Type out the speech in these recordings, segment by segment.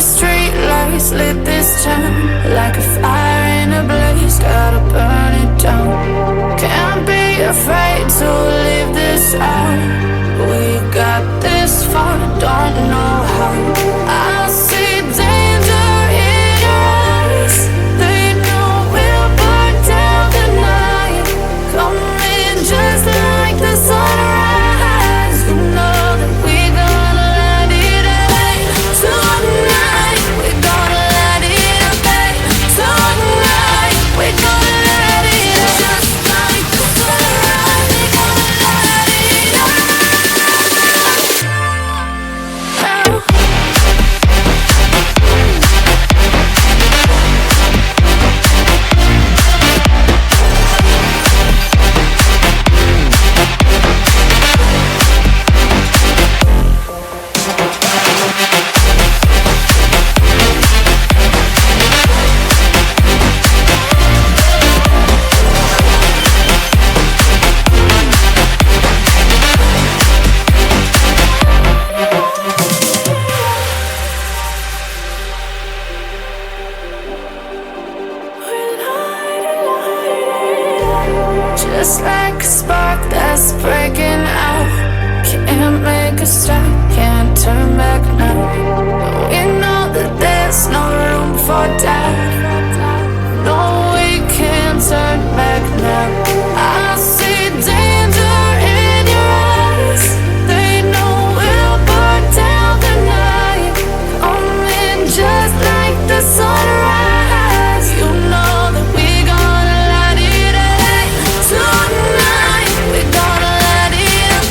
street lights lit this town like a fire in a blaze, gotta burn it down. Can't be afraid to leave this out. We got this far, don't know how. I see danger in your eyes. They know we'll burn down the night. Coming just like the sunrise. You know that we're gonna let it out tonight. We're gonna let it out tonight. We're gonna let it out just like the sunrise. We're gonna let it out now. Just like a spark that's breaking out. Can't make a stop, can't turn back now. We know that there's no room for doubt. No, we can't turn back now. I see danger in your eyes. They know we'll burn down the night. Coming just like the sunrise. You know that we're gonna let it out tonight. We're gonna let it out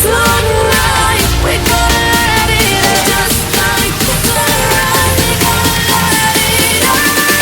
tonight. We're gonna let it out just like the sunrise. We're gonna let it out.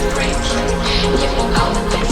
vibration. Give me all the